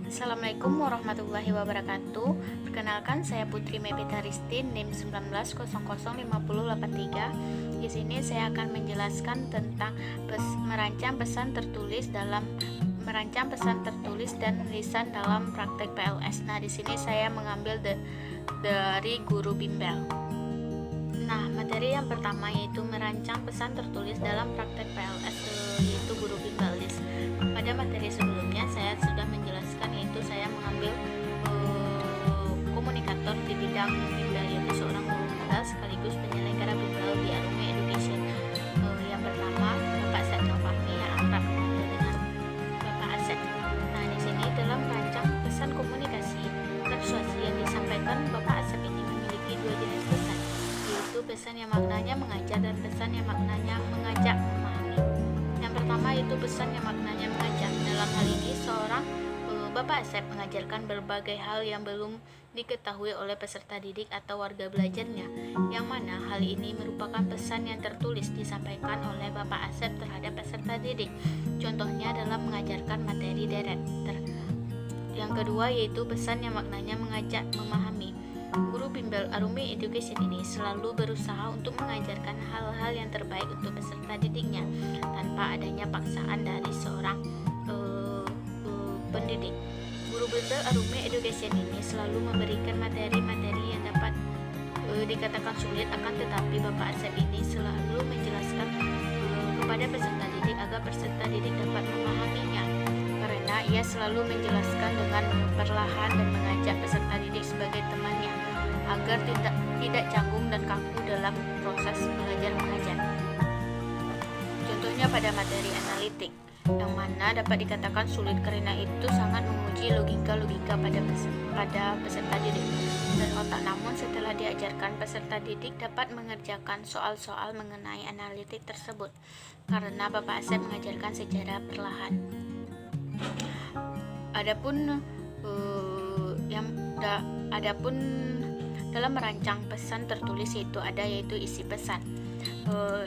Assalamualaikum warahmatullahi wabarakatuh. Perkenalkan, saya Putri Mepita Ristin, NIM 19005083. Di sini saya akan menjelaskan tentang merancang pesan tertulis dan lisan dalam praktek PLS. Nah, di sini saya mengambil dari guru bimbel. Nah, materi yang pertama yaitu merancang pesan tertulis dalam praktek PLS, yaitu guru bimbel. Pada materi sebelumnya saya sudah menjelaskan, yaitu saya mengambil komunikator di bidang bimbel, yaitu seorang guru bimbel sekaligus penyelenggara bimbel di Arumi Education. Yang pertama, Bapak Asep Fahmi, yang akrab dengan Bapak Asep. Nah, di sini dalam merancang pesan komunikasi persuasi yang disampaikan Bapak Asep ini memiliki dua jenis pesan, yaitu pesan yang maknanya mengajar dan pesan yang maknanya mengajak memahami. Yang pertama yaitu pesan yang maknanya mengajak. Dalam hal ini seorang Bapak Asep mengajarkan berbagai hal yang belum diketahui oleh peserta didik atau warga belajarnya, yang mana hal ini merupakan pesan yang tertulis disampaikan oleh Bapak Asep terhadap peserta didik. Contohnya dalam mengajarkan materi deret. Yang kedua yaitu pesan yang maknanya mengajak memahami. Guru bimbel Arumi Education ini selalu berusaha untuk mengajarkan hal-hal yang terbaik untuk peserta didiknya tanpa adanya paksaan dari seorang pendidik. Guru bimbel Arumi Education ini selalu memberikan materi-materi yang dapat dikatakan sulit, akan tetapi Bapak Asep ini selalu menjelaskan kepada peserta didik agar peserta didik dapat memahaminya, karena ia selalu menjelaskan dengan perlahan dan mengajak peserta didik sebagai temannya agar tidak canggung dan kaku dalam proses belajar mengajar. Contohnya pada materi analitik, yang mana dapat dikatakan sulit karena itu sangat menguji logika pada peserta didik dan otak. Namun setelah diajarkan, peserta didik dapat mengerjakan soal-soal mengenai analitik tersebut karena Bapak Asep mengajarkan secara perlahan. Adapun dalam merancang pesan tertulis yaitu isi pesan.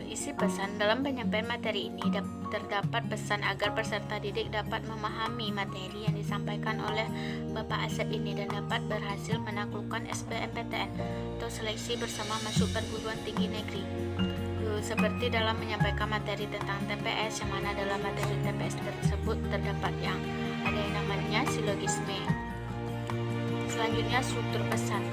Isi pesan dalam penyampaian materi ini terdapat pesan agar peserta didik dapat memahami materi yang disampaikan oleh Bapak Asep ini dan dapat berhasil menaklukkan SBMPTN atau seleksi bersama masuk perguruan tinggi negeri. Seperti dalam menyampaikan materi tentang TPS, yang mana dalam materi TPS tersebut terdapat yang namanya silogisme. Selanjutnya, struktur pesan.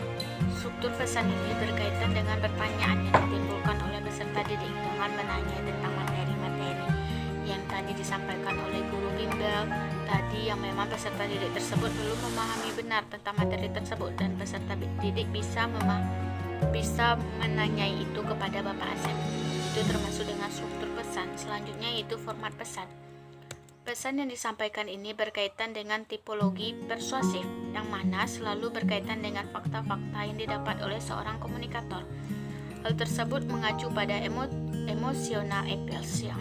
Struktur pesan ini berkaitan dengan pertanyaan yang ditimbulkan oleh peserta didik dengan menanya tentang materi-materi yang tadi disampaikan oleh guru bimbel tadi, yang memang peserta didik tersebut belum memahami benar tentang materi tersebut, dan peserta didik bisa menanyai itu kepada Bapak Asep. Itu termasuk dengan struktur pesan. Selanjutnya yaitu format pesan. Pesan yang disampaikan ini berkaitan dengan tipologi persuasif, yang mana selalu berkaitan dengan fakta-fakta yang didapat oleh seorang komunikator. Hal tersebut mengacu pada emotional appeals yang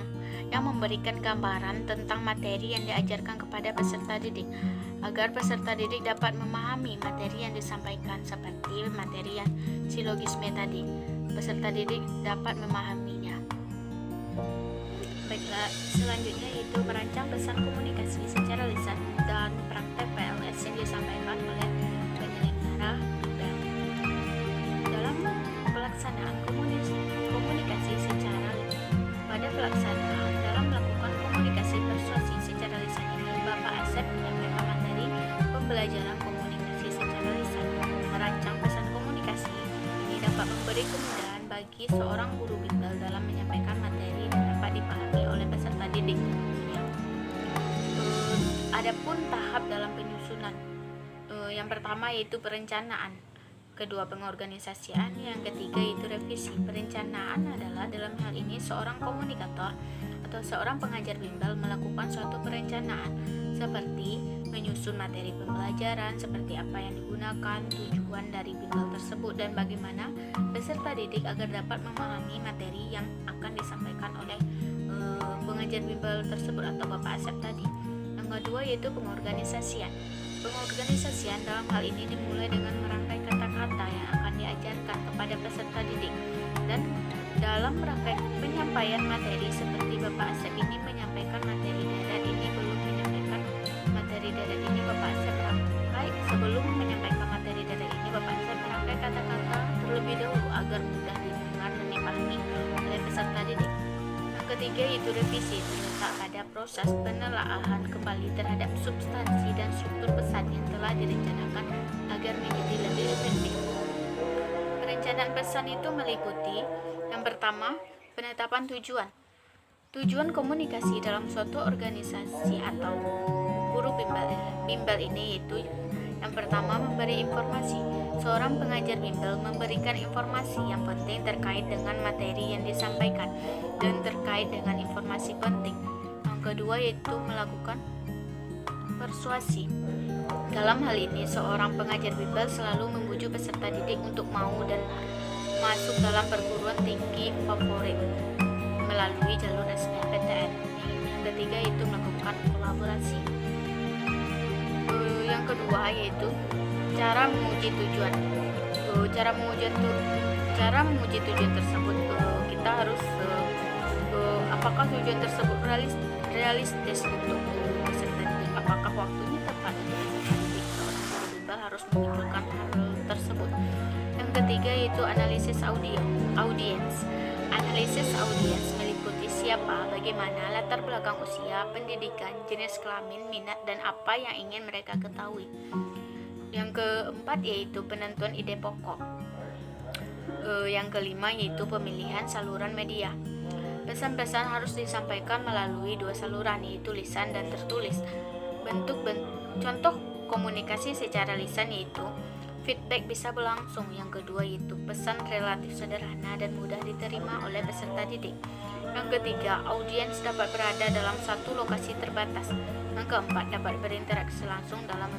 memberikan gambaran tentang materi yang diajarkan kepada peserta didik, agar peserta didik dapat memahami materi yang disampaikan. Seperti materi yang silogisme tadi, peserta didik dapat memahaminya. Baiklah, selanjutnya yaitu merancang pesan komunikasi secara lisan dan praktek PLS yang disampaikan oleh penyelenggara bimbel. Dalam pelaksanaan komunikasi secara lisan, pada pelaksanaan dalam melakukan komunikasi persuasi secara lisan ini, Bapak Asep menyampaikan materi pembelajaran komunikasi secara lisan. Merancang pesan komunikasi ini dapat memberi kemudahan bagi seorang guru bimbel dalam menyampaikan materi dan dapat dipahami oleh peserta didik. Adapun tahap dalam penyusunan, yang pertama yaitu perencanaan, kedua pengorganisasian, yang ketiga yaitu revisi. Perencanaan adalah dalam hal ini seorang komunikator atau seorang pengajar bimbel melakukan suatu perencanaan, seperti menyusun materi pembelajaran, seperti apa yang digunakan, tujuan dari bimbel tersebut, dan bagaimana peserta didik agar dapat memahami materi yang akan disampaikan oleh pengajar bimbel tersebut atau Bapak Asep tadi. Yang kedua yaitu pengorganisasian. Pengorganisasian dalam hal ini dimulai dengan merangkai kata-kata yang akan diajarkan kepada peserta didik, dan dalam merangkai penyampaian materi seperti Bapak Asep ini menyampaikan materi deret ini belum menyampaikan materi deret ini, Bapak Asep yaitu revisi, terletak pada proses penelaahan kembali terhadap substansi dan struktur pesan yang telah direncanakan agar menjadi lebih efektif. Perencanaan pesan itu meliputi yang pertama, penetapan tujuan. Tujuan komunikasi dalam suatu organisasi atau guru bimbel ini yaitu yang pertama, memberi informasi. Seorang pengajar bimbel memberikan informasi yang penting terkait dengan materi yang disampaikan dan terkait dengan informasi penting. Yang kedua yaitu melakukan persuasi. Dalam hal ini, seorang pengajar bimbel selalu membujuk peserta didik untuk mau dan masuk dalam perguruan tinggi favorit melalui jalur SNMPTN. Yang ketiga itu melakukan kolaborasi. Yang kedua yaitu cara menguji tujuan. Cara menguji tujuan tersebut, kita harus apakah tujuan tersebut realistis untuk peserta didik, apakah waktunya tepat untuk peserta didik. Seorang guru bimbel harus menunjukkan hal tersebut. Yang ketiga yaitu analisis audiens. Analisis audiens meliputi siapa, bagaimana, latar belakang usia, pendidikan, jenis kelamin, minat, dan apa yang ingin mereka ketahui. Yang keempat yaitu penentuan ide pokok. Yang kelima yaitu pemilihan saluran media. Pesan-pesan harus disampaikan melalui dua saluran, yaitu lisan dan tertulis. Contoh komunikasi secara lisan yaitu feedback bisa berlangsung. Yang kedua yaitu pesan relatif sederhana dan mudah diterima oleh peserta didik. Yang ketiga, audiens dapat berada dalam satu lokasi terbatas. Yang keempat, dapat berinteraksi langsung dalam